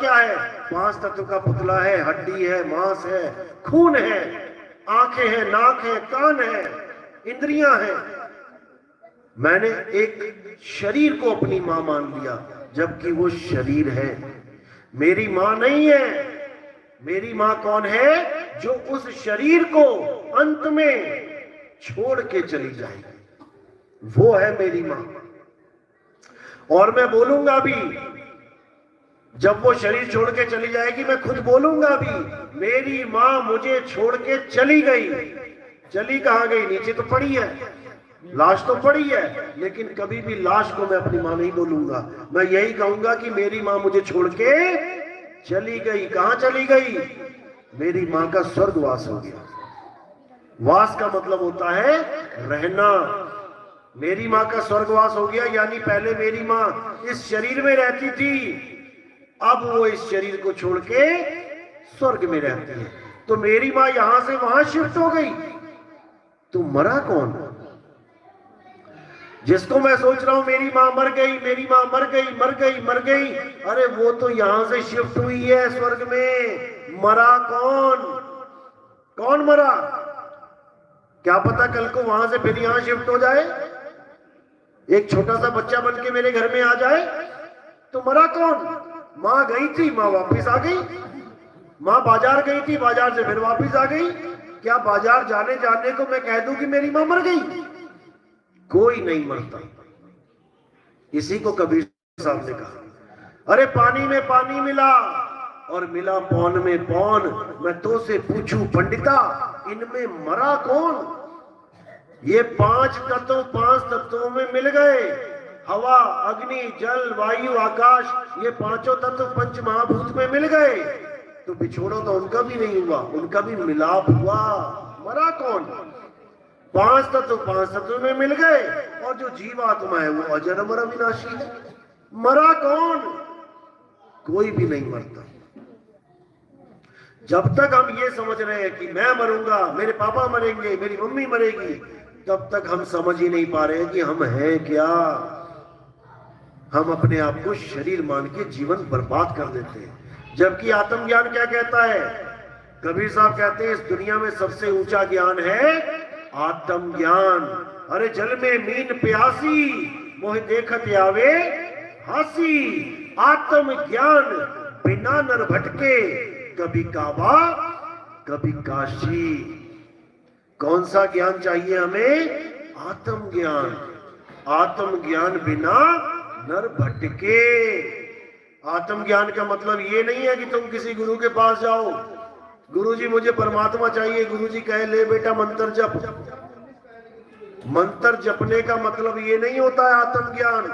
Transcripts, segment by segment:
क्या है? 5 तत्व का पुतला है, हड्डी है, मांस है, खून है, आंखें हैं, नाक है, कान है, इंद्रियां हैं। मैंने एक शरीर को अपनी मां मान लिया, जबकि वो शरीर है, मेरी मां नहीं है। मेरी मां कौन है? जो उस शरीर को अंत में छोड़ के चली जाएगी, वो है मेरी मां। और मैं बोलूंगा भी, जब वो शरीर छोड़ के चली जाएगी, मैं खुद बोलूंगा भी, मेरी मां मुझे छोड़ के चली गई। चली कहां गई? नीचे तो पड़ी है, लाश तो पड़ी है, लेकिन कभी भी लाश को मैं अपनी मां नहीं बोलूंगा। मैं यही कहूंगा कि मेरी मां मुझे छोड़ के चली गई। कहां चली गई? मेरी मां का स्वर्गवास हो गया। वास का मतलब होता है रहना। मेरी मां का स्वर्गवास हो गया, यानी पहले मेरी मां इस शरीर में रहती थी, अब वो इस शरीर को छोड़ के स्वर्ग में रहती है। तो मेरी मां यहां से वहां शिफ्ट हो गई, तो मरा कौन? जिसको मैं सोच रहा हूं मेरी मां मर गई, मेरी मां मर गई, मर गई, मर गई, अरे वो तो यहां से शिफ्ट हुई है स्वर्ग में। मरा कौन? कौन मरा? क्या पता कल को वहां से फिर यहां शिफ्ट हो जाए, एक छोटा सा बच्चा बन के मेरे घर में आ जाए, तो मरा कौन? मां गई थी, मां वापिस आ गई। मां बाजार गई थी, बाजार से फिर वापिस आ गई। क्या बाजार जाने जाने को मैं कह दूं कि मेरी मां मर गई? कोई नहीं मरता। इसी को कबीर साहब ने कहा, अरे पानी में पानी मिला और मिला पौन में पौन, मैं तो से पूछूं पंडिता, इनमें मरा कौन? ये 5 तत्वों में मिल गए। हवा, अग्नि, जल, वायु, आकाश, ये 5 तत्व पंच महाभूत में मिल गए। तो बिछोड़ो तो उनका भी नहीं हुआ, उनका भी मिलाप हुआ। मरा कौन? 5 तत्व में मिल गए, और जो जीवात्मा है वो अजर अमर अविनाशी है। मरा कौन? कोई भी नहीं मरता। जब तक हम ये समझ रहे हैं कि मैं मरूंगा, मेरे पापा मरेंगे, मेरी मम्मी मरेगी, तब तक हम समझ ही नहीं पा रहे हैं कि हम हैं क्या। हम अपने आप को शरीर मान के जीवन बर्बाद कर देते हैं। जबकि आत्मज्ञान क्या कहता है? कबीर साहब कहते हैं इस दुनिया में सबसे ऊंचा ज्ञान है आत्मज्ञान। अरे जल में मीन प्यासी, मोह देखत आवे हासी। आत्मज्ञान बिना नर भटके, कभी काबा कभी काशी। कौन सा ज्ञान चाहिए हमें? आत्मज्ञान। आत्मज्ञान बिना नर भटके। आत्मज्ञान का मतलब ये नहीं है कि तुम किसी गुरु के पास जाओ, गुरुजी मुझे परमात्मा चाहिए, गुरुजी कहे ले बेटा मंत्र जप। मंत्र जपने का मतलब ये नहीं होता है आत्मज्ञान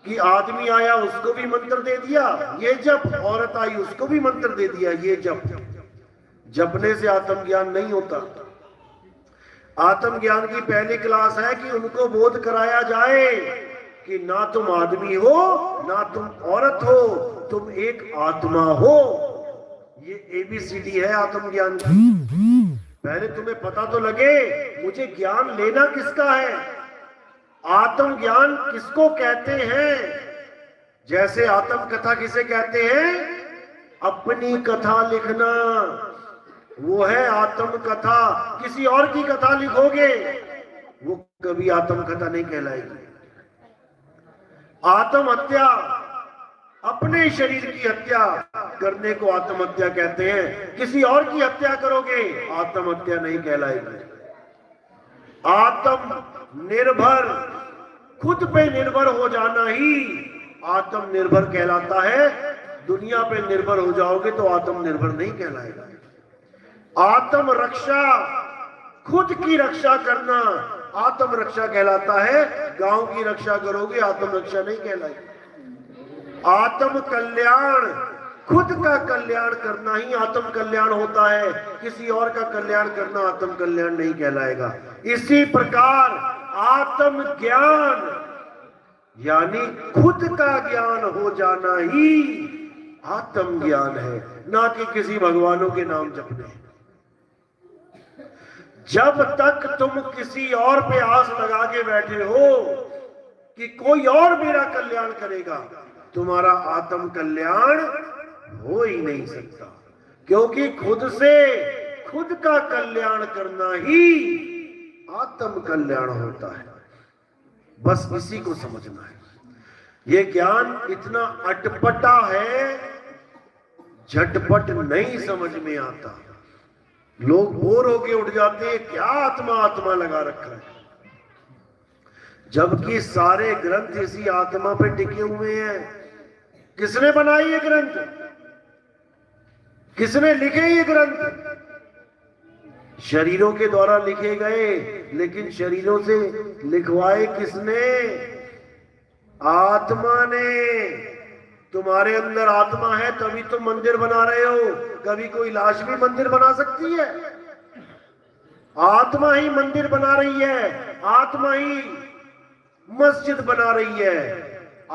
कि आदमी आया उसको भी मंत्र दे दिया ये जप, औरत आई उसको भी मंत्र दे दिया ये जप। जपने से आत्मज्ञान नहीं होता। आत्मज्ञान की पहली क्लास है कि उनको बोध कराया जाए कि ना तुम आदमी हो, ना तुम औरत हो, तुम एक आत्मा हो। ये ABCD है आत्मज्ञान की। पहले तुम्हें पता तो लगे मुझे ज्ञान लेना किसका है, आत्मज्ञान किसको कहते हैं। जैसे आत्म कथा किसे कहते हैं? अपनी कथा लिखना, वो है आत्म कथा। किसी और की कथा लिखोगे वो कभी आत्म कथा नहीं कहलाएगी। आत्महत्या, अपने शरीर की हत्या करने को आत्महत्या कहते हैं। किसी और की हत्या करोगे आत्महत्या नहीं कहलाएगी। आत्म निर्भर, खुद पे निर्भर हो जाना ही आत्मनिर्भर कहलाता है। दुनिया पे निर्भर हो जाओगे तो आत्मनिर्भर नहीं कहलाएगा। आत्म रक्षा, खुद की रक्षा करना आत्म रक्षा कहलाता है। गांव की रक्षा करोगे आत्म रक्षा नहीं कहलाएगी। आत्म कल्याण, खुद का कल्याण करना ही आत्म कल्याण होता है। किसी और का कल्याण करना आत्म कल्याण नहीं कहलाएगा। इसी प्रकार आत्म ज्ञान यानी खुद का ज्ञान हो जाना ही आत्म ज्ञान है, ना कि किसी भगवानों के नाम जपने। जब तक तुम किसी और पे आस लगा के बैठे हो कि कोई और मेरा कल्याण करेगा, तुम्हारा आत्म कल्याण हो ही नहीं सकता, क्योंकि खुद से खुद का कल्याण करना ही आत्म कल्याण होता है। बस इसी को समझना है। ये ज्ञान इतना अटपटा है, झटपट नहीं समझ में आता। लोग बोर होके उठ जाते हैं, क्या आत्मा आत्मा लगा रखा है, जबकि सारे ग्रंथ इसी आत्मा पे टिके हुए हैं। किसने बनाई ये ग्रंथ? किसने लिखे ये ग्रंथ? शरीरों के द्वारा लिखे गए, लेकिन शरीरों से लिखवाए किसने? आत्मा ने। तुम्हारे अंदर आत्मा है तभी तुम मंदिर बना रहे हो। कभी कोई लाश भी मंदिर बना सकती है? आत्मा ही मंदिर बना रही है, आत्मा ही मस्जिद बना रही है,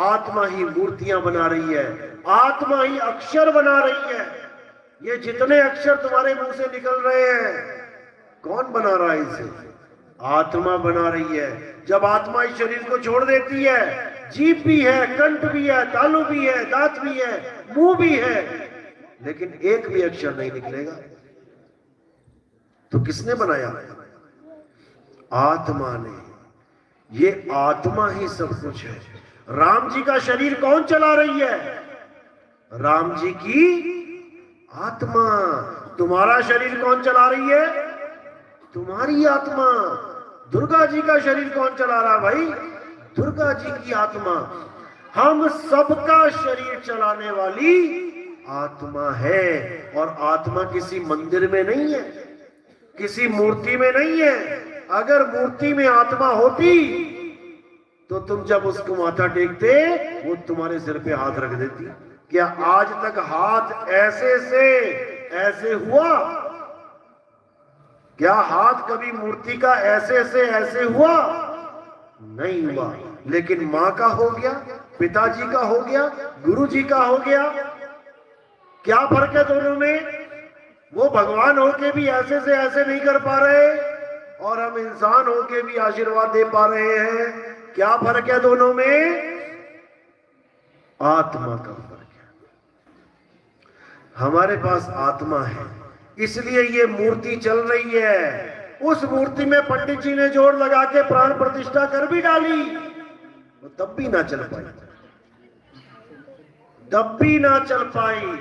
आत्मा ही मूर्तियां बना रही है, आत्मा ही अक्षर बना रही है। ये जितने अक्षर तुम्हारे मुंह से निकल रहे हैं, कौन बना रहा है इसे? आत्मा बना रही है। जब आत्मा इस शरीर को छोड़ देती है, जीभ भी है, कंठ भी है, तालू भी है, दांत भी है, मुंह भी है, लेकिन एक भी अक्षर नहीं निकलेगा। तो किसने बनाया? आत्मा ने। ये आत्मा ही सब कुछ है। राम जी का शरीर कौन चला रही है? राम जी की आत्मा। तुम्हारा शरीर कौन चला रही है? तुम्हारी आत्मा। दुर्गा जी का शरीर कौन चला रहा है भाई? दुर्गा जी की आत्मा। हम सबका शरीर चलाने वाली आत्मा है। और आत्मा किसी मंदिर में नहीं है, किसी मूर्ति में नहीं है। अगर मूर्ति में आत्मा होती तो तुम जब उसको माथा टेकते, वो तुम्हारे सिर पे हाथ रख देती। क्या आज तक हाथ ऐसे से ऐसे हुआ? क्या हाथ कभी मूर्ति का ऐसे से ऐसे हुआ? नहीं हुआ। लेकिन मां का हो गया, पिताजी का हो गया, गुरु जी का हो गया। क्या फर्क है दोनों में? वो भगवान होके भी ऐसे से ऐसे नहीं कर पा रहे, और हम इंसान होके भी आशीर्वाद दे पा रहे हैं। क्या फर्क है दोनों में? आत्मा का फर्क है। हमारे पास आत्मा है, इसलिए ये मूर्ति चल रही है। उस मूर्ति में पंडित जी ने जोर लगा के प्राण प्रतिष्ठा कर भी डाली, तो तब भी ना चल पाई, तब भी ना चल पाई।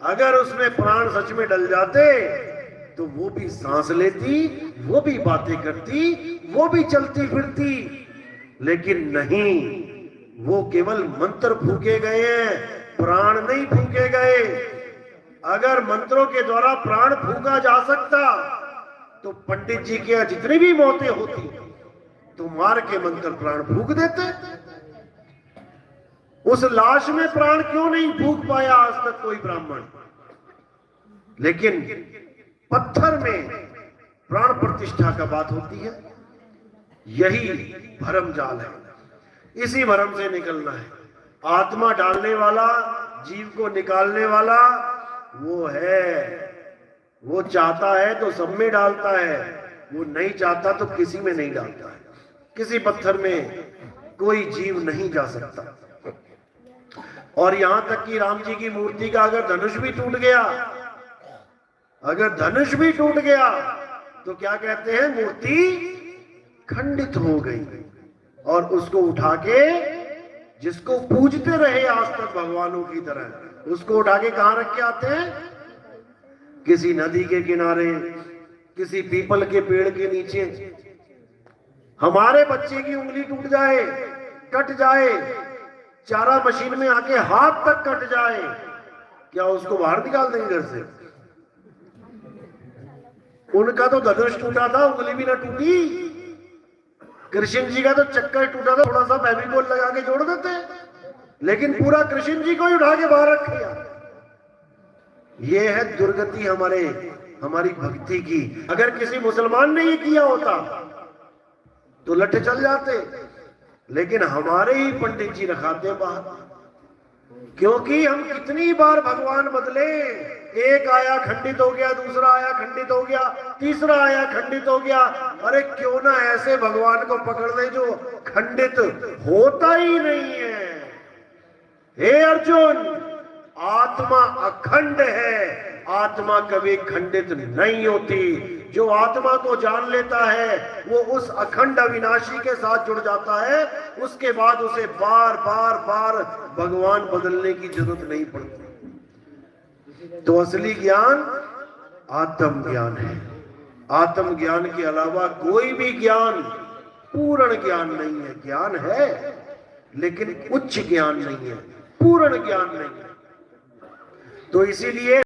अगर उसमें प्राण सच में डल जाते तो वो भी सांस लेती, वो भी बातें करती, वो भी चलती फिरती। लेकिन नहीं, वो केवल मंत्र फूके गए हैं, प्राण नहीं फूके गए। अगर मंत्रों के द्वारा प्राण फूका जा सकता तो पंडित जी के जितनी भी मौतें होती तो मार के मंत्र प्राण फूक देते। उस लाश में प्राण क्यों नहीं फूक पाया आज तक कोई ब्राह्मण? लेकिन पत्थर में प्राण प्रतिष्ठा का बात होती है। यही भरम जाल है, इसी भरम से निकलना है। आत्मा डालने वाला, जीव को निकालने वाला वो है। वो चाहता है तो सब में डालता है, वो नहीं चाहता तो किसी में नहीं डालता है। किसी पत्थर में कोई जीव नहीं जा सकता। और यहां तक कि राम जी की मूर्ति का अगर धनुष भी टूट गया, अगर धनुष भी टूट गया तो क्या कहते हैं? मूर्ति खंडित हो गई। और उसको उठा के, जिसको पूजते रहे आज तक भगवानों की तरह, उसको उठा के कहां रख के आते हैं? किसी नदी के किनारे, किसी पीपल के पेड़ के नीचे। हमारे बच्चे की उंगली टूट जाए, कट जाए, चारा मशीन में आके हाथ तक कट जाए, क्या उसको बाहर निकाल देंगे घर से? उनका तो धनुष टूटा था, उंगली भी ना टूटी। कृष्ण जी का तो चक्कर टूटा था, थोड़ा सा फेविकोल लगा के जोड़ देते, लेकिन पूरा कृष्ण जी को ही उठा के बाहर रख दिया। ये है दुर्गति हमारी भक्ति की। अगर किसी मुसलमान ने ये किया होता तो लट्ठे चल जाते, लेकिन हमारे ही पंडित जी रखाते बाहर। क्योंकि हम कितनी बार भगवान बदले, एक आया खंडित हो गया, दूसरा आया खंडित हो गया, तीसरा आया खंडित हो गया। अरे क्यों ना ऐसे भगवान को पकड़ ले जो खंडित होता ही नहीं है। हे अर्जुन, आत्मा अखंड है, आत्मा कभी खंडित नहीं होती। जो आत्मा को जान लेता है वो उस अखंड अविनाशी के साथ जुड़ जाता है, उसके बाद उसे बार बार बार भगवान बदलने की जरूरत नहीं पड़ती। तो असली ज्ञान आत्म ज्ञान है। आत्म ज्ञान के अलावा कोई भी ज्ञान पूर्ण ज्ञान नहीं है। ज्ञान है लेकिन उच्च ज्ञान नहीं है, पूर्ण ज्ञान नहीं है। तो इसीलिए